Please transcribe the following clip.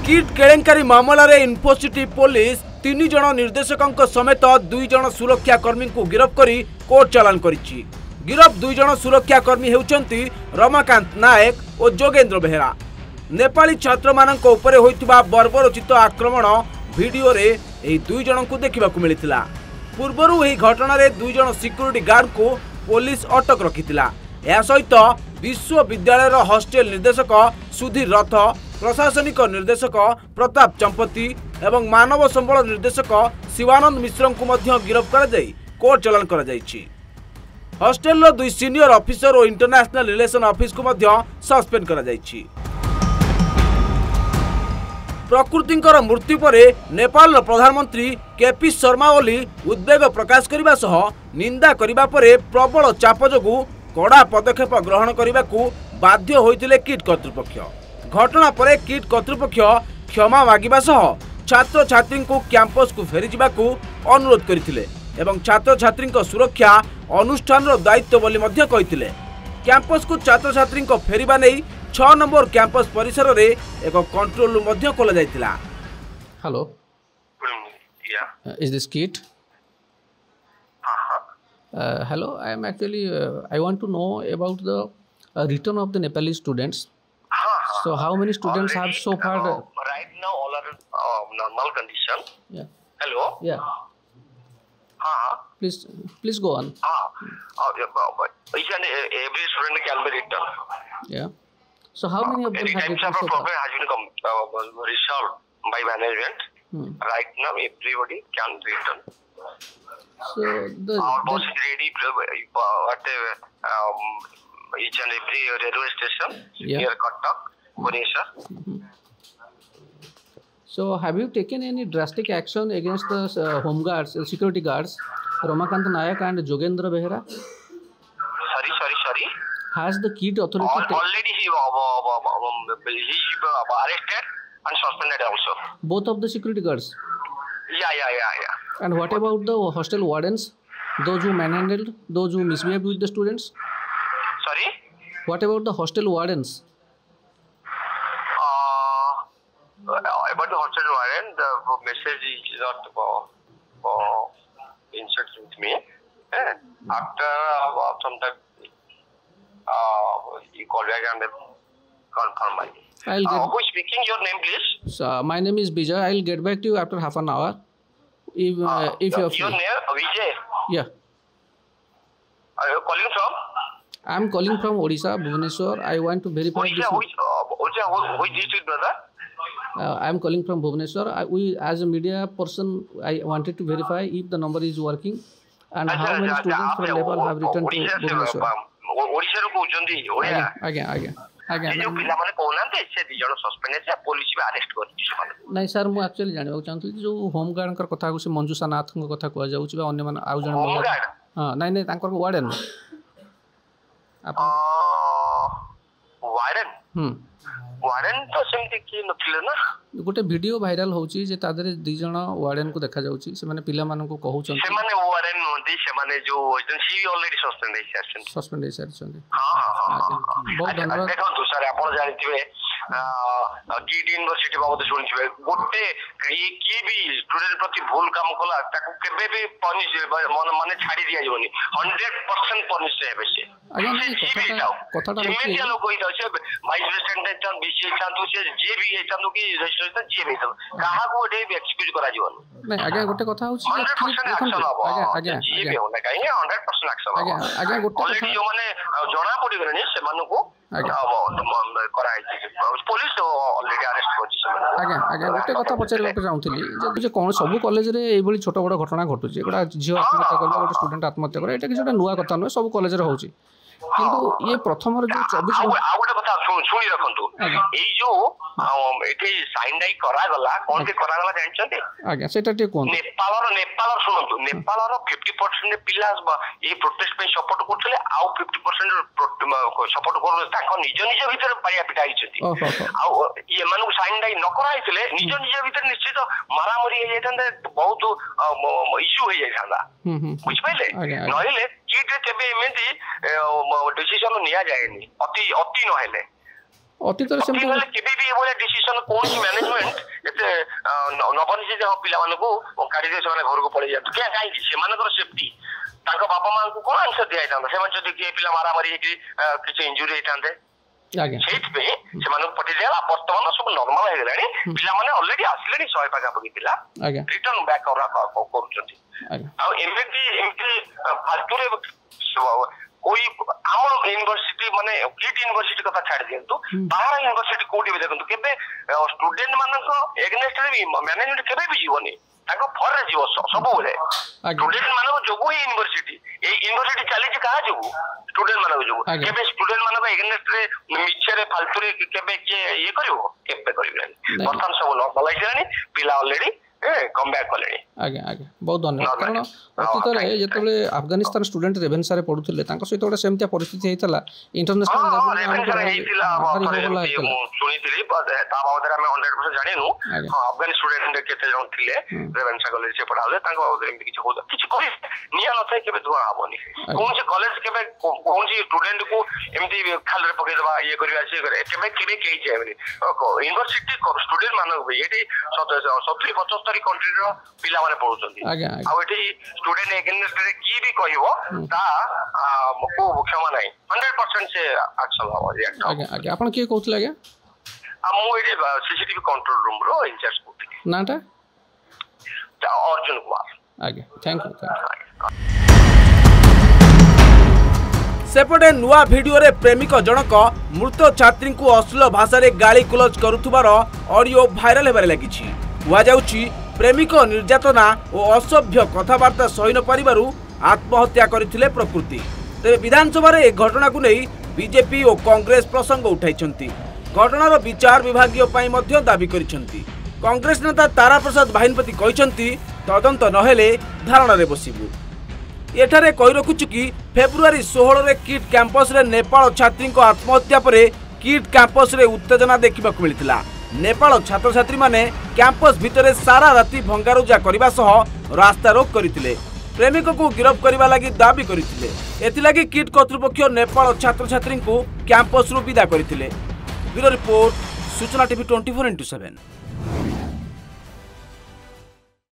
Kit केलेंकारी मामलें Infocity police 3 जन निर्देशकों समेत 2 जन सुरक्षाकर्मी को गिरफ्त कर कोर्ट चालान करिछि। गिरफ्त 2 जन सुरक्षाकर्मी हेउचंती रमाकांत नायक और जोगेंद्र बेहेरा। नेपाली छात्र मानक उपरे होइतिबा बर्बरोचित आक्रमण वीडियो रे एही 2 जन को देखा मिलता। पूर्वरु एही घटना रे 2 जन सिक्यूरिटी गार्ड को पुलिस अटक रखितिला। या सहित विश्वविद्यालय हॉस्टेल निर्देशक सुधीर रथ, प्रशासनिक निर्देशक प्रताप चंपती एवं मानव संबल निर्देशक शिवानंद मिश्र को मध्य गिरफ्त कर कोर्ट चालान कर हॉस्टेल 2 सीनियर ऑफिसर और इंटरनेशनल रिलेशन ऑफिस को मध्य सस्पेंड कर प्रकृतिंकर मृत्यु पर नेपाल प्रधानमंत्री केपी शर्मा ओली उद्वेग प्रकाश करने सह निंदा करने पर प्रबल चाप जोगु कड़ा पदक्षेप ग्रहण करने को बाध्य होइतिले किट कर्तृपक्ष। घटना पर किट कर्तृपक्ष क्षमा मागिबा सह छात्र छात्री को कैंपस को फेरी जावाकू अनुरोध करथिले एवं छात्र छात्री सुरक्षा अनुष्ठान दायित्व बोली मध्य कहिथिले। कैंपस को छात्र छात्री फेरिबा नहीं 6 नंबर कैंपस परिसर रे एक कंट्रोल रूम मध्य खोला जायतिला। Hello, is this Kit? Hello, I am actually I want to know about the return of the Nepali students. So how many students have so far? Right now all are normal condition. Yeah. Hello. Yeah. Please go on. Each and every student can be returned. Yeah. So how many of them have returned so far? Problem has been resolved by management. Right now everybody can return. So our bus is ready at each and every railway station near Cuttack, Bhubaneswar. So have you taken any drastic action against the home guards, security guards, Ramakant Nayak and Jogendra Behera? Sorry. Has the Kit authority already he arrested and suspended also. Both of the security guards? Yeah. And what about the hostel wardens? Those who manhandled, those who misbehaved with the students? Sorry? What about the hostel wardens? About the hostel warden, the message is not inserted with me. After some time, you call back and confirm my. Who is speaking? Your name, please. So, my name is Bijay. I'll get back to you after half an hour. If you are free. Your name, Vijay? Yeah. Are you calling from? I'm calling from Odisha, Bhubaneswar. I want to verify Which district, brother? I'm calling from Bhubaneswar. We, as a media person, I wanted to verify if the number is working and how many students from Nepal have returned to Bhubaneswar. Odisha ru kହୁचंदी ओडिया आगे जो पिला माने कोनाते से 2 जण suspend है police भी arrest करछि से नहीं सर मु एक्चुअली जानबा चाहथि जो होम गार्ड कर कथा को से मंजुषा नाथ को कथा को जाउछ बा अन्य मान आउ जण हां नहीं तांकर वार्डन वार्डन तो सेमति की नथिले ना गोटे वीडियो वायरल होची जे तादरे 2 जण वार्डन को देखा जाउची से माने पिला मान को कहू छन से माने वार्डन होती से माने जो सी ऑलरेडी सस्पेंड है सर हां बहुत धन्यवाद। देखो सर आपण जानिथिबे किट यूनिवर्सिटी बाबत सुनिथिबे गोटे की भी स्टूडेंट प्रति भूल काम कला ताको केबे भी पनिश माने छाडी दिया जबनी 100% पनिश हेबे से कथाटा होची लोग कोइ दसे वाइस प्रेसिडेंट चन बीसी चांदु से जे भी चांदु की रजिस्ट्रेशन जे भी कहा को ओडे भी एक्सक्यूज करा जीवन नहीं आगे गोटे कथा होची आगे जे भी होना काहे 100% एक्शन आगे गोटे ऑलरेडी जो माने जणा पड़ी गने से मानु को करा पुलिस ऑलरेडी अरेस्ट करछि से आगे गोटे कथा पचारबा चाहूथली जे कोन सब कॉलेज रे एई बळी छोट बड़ घटना घटुची एगुडा झियो आत्महत्या करबा गोटे स्टूडेंट आत्महत्या करे एटा कि जोटा नुवा कथा न सब कॉलेज रे होची किंतु ये प्रथम रे जो 24 आ गोटे कथा सुनी रखंतु एई जो एठी साइन डाई करा गला कोन के करा गला जानछते आगे सेटा टे कोन नेपाल सुनंतु नेपाल रो 50% पिला ए प्रोटेस्ट पे सपोर्ट करथले आउ 50% सपोर्ट कर ताको निज भीतर पाया पिटा आइछथि आउ ये मानु साइन डाई न करा आइतले निज भीतर निश्चित मारामरी हे जायतंदे बहुत इश्यू हे जायथांदा बुझ पाइले नहिले किट केबे एमेंती डिसीजन निया जायनी अति न हेले ଅତୀତରେ ସେମିତି କେବେ ବି ଏଭଳିଆ ଡିସିସନ କୌଣସି ମ୍ୟାନେଜମେଣ୍ଟ ଏତେ ନବନି ଯେ ପିଲା ମାନଙ୍କୁ କାଢିଦେବେ ସେମାନେ ଘରକୁ ପଳେଇ ଯାଆନ୍ତୁ କାହିଁକି ସେମାନଙ୍କର ସେଫ୍ଟି ତାଙ୍କ ବାପା ମାଙ୍କୁ କଣ ଆନ୍ସର ଦିଆଯାଇଥାନ୍ତା ସେମାନେ ଯଦି କିଏ ପିଲା ମାରାମାରି ହେଇକି କିଛି ଇଞ୍ଜୁରି ହେଇଥାନ୍ତେ ସେଇଥିପାଇଁ ସେମାନଙ୍କୁ ପଠେଇ ଦିଆଗଲା ବର୍ତ୍ତମାନ ସବୁ ନର୍ମାଲ ହେଇଗଲାଣି ପିଲାମାନେ ଅଲରେଡି ଆସିଲେଣି 100 ପାଖାପାଖି ପିଲା ରିଟର୍ନ ବ୍ୟାକ୍ କରୁଛନ୍ତି ଆଉ ଏମିତି ଫାଲତୁରେ ଆମ ୟୁନିଭର୍ସିଟି ମାନେ କିଟ୍ ୟୁନିଭର୍ସିଟି କଥା ଛାଡି ଦିଅନ୍ତୁ ବାହାର ୟୁନିଭର୍ସିଟି କୋଉଠି ବି ଦେଖନ୍ତୁ କେବେ ଷ୍ଟୁଡେଣ୍ଟ ମାନଙ୍କ ଏଗନେଷ୍ଟରେ ବି ମ୍ୟାନେଜମେଣ୍ଟ କେବେ ବି ଯିବନି ତାଙ୍କ ଫରରେ ଯିବ ସବୁବେଳେ ଷ୍ଟୁଡେଣ୍ଟ ମାନଙ୍କ ଯୋଗୁ ହିଁ ୟୁନିଭର୍ସିଟି ଏଇ ୟୁନିଭର୍ସିଟି ଚାଲିଛି କାହା ଯୋଗୁ ଷ୍ଟୁଡେଣ୍ଟ ମାନଙ୍କ ଯୋଗୁ କେବେ ଷ୍ଟୁଡେଣ୍ଟ ମାନଙ୍କ ଏଗନେଷ୍ଟରେ ମିଛରେ ଫାଲତୁରେ କେବେ କିଏ ଇଏ କରିବ କେବେ କରିବେନି ବର୍ତ୍ତମାନ ସବୁ ନର୍ମାଲ ହେଇଗଲାଣି ପିଲା ଅଲରେଡି କମ୍ ବ୍ୟାକ୍ କଲେଣି ଆଜ୍ଞା ଆଜ୍ଞା ବହୁତ ଧନ୍ୟବାଦ କାରଣ ଅତୀତରେ ଯେତେବେଳେ ଆଫଗାନିସ୍ତାନ ଷ୍ଟୁଡେଣ୍ଟ ରେଭେନ୍ସାରେ ପଢୁଥିଲେ ତାଙ୍କ ସହିତ ଗୋଟେ ସେମିତିଆ ପରିସ୍ଥିତି ହେଇଥିଲା ଇଣ୍ଟରନ୍ୟାସନାଲ ଶୁଣିଥିଲି ତା ବାବଦରେ ଆମେ 100% ଜାଣିନୁ ଆଫଗାନ ଷ୍ଟୁଡେଣ୍ଟ କେତେ ଜଣ ଥିଲେ ରେଭେନ୍ସା କଲେଜ ସେ ପଢାଉଥିଲେ ତାଙ୍କ ବାବଦରେ ଏମିତି କିଛି ହଉଥିଲା କିଛି କହି ନିଆଁ ନଥାଏ କେବେ ଧୂଆଁ ହବନି କୌଣସି କଲେଜ କେବେ କୌଣସି ଷ୍ଟୁଡେଣ୍ଟକୁ ଏମିତି ଖାଲରେ ପକେଇଦବା ଇଏ କରିବା ସିଏ କରିବା କେବେ କେବେ କେହି ଚାହିଁବେନି ୟୁନିଭର୍ସିଟି ଷ୍ଟୁଡେଣ୍ଟ ମାନଙ୍କୁ ଏଠି 70-75 କଣ୍ଟ୍ରିର ପିଲାମାନେ ପଢୁଛନ୍ତି ଆଉ ଏଠି ଷ୍ଟୁଡେଣ୍ଟ ଏଗେନଷ୍ଟରେ କିଏ ବି କହିବ ତା କ୍ଷମା ନାହିଁ 100% ସେ ଆକ୍ସନ ହବ ଆଜ୍ଞା ଆଜ୍ଞା ଆପଣ କିଏ କହୁଥିଲେ ଆଜ୍ଞା ମୁଁ ଏଠି ସିସିଟିଭି କଣ୍ଟ୍ରୋଲ ରୁମ ର ଇନଚାର୍ଜ କହୁଥିଲି ନାଟା ଅର୍ଜୁନ କୁମାର ଆଜ୍ଞା ଥ୍ୟାଙ୍କ ୟୁ सेपटे नुआ भिडियो प्रेमिक जनक मृत छात्री को अश्लील भाषा रे गाली गुलज करुथुबार ऑडियो भाइराल हेबारे लागिछि कुआଯାଉଛି प्रेमिक निर्यातना और असभ्य कथबार्ता सही न पारिबारु आत्महत्या करथिले प्रकृति तेरे विधानसभा रे घटना को नहीं बीजेपी और कांग्रेस प्रसंग उठाइछंती घटनार विचार विभागीय पई मध्य दाबी करिछंती कांग्रेस नेता तारा प्रसाद बाहिनपति कहिछंती तदंत नहेले धारणा रे बसिबु एठारे कही रखुछु कि फेब्रुआरी 16 रे किट कैंपस रे नेपाल छात्री को आत्महत्या पर किट कैंपस रे उत्तेजना देखा मिलता नेपाल छात्र छात्री माने कैंपस भितर सारा राति भंगारुजा करने सह रास्ता रोक करथिले प्रेमिक को गिरफ्त करने लगी दाबी करथिले एथिलागी किट कर्तृपक्ष नेपाल छात्र छात्री को कैंपस रु विदा करथिले ब्यूरो रिपोर्ट सूचना टीवी 24x7।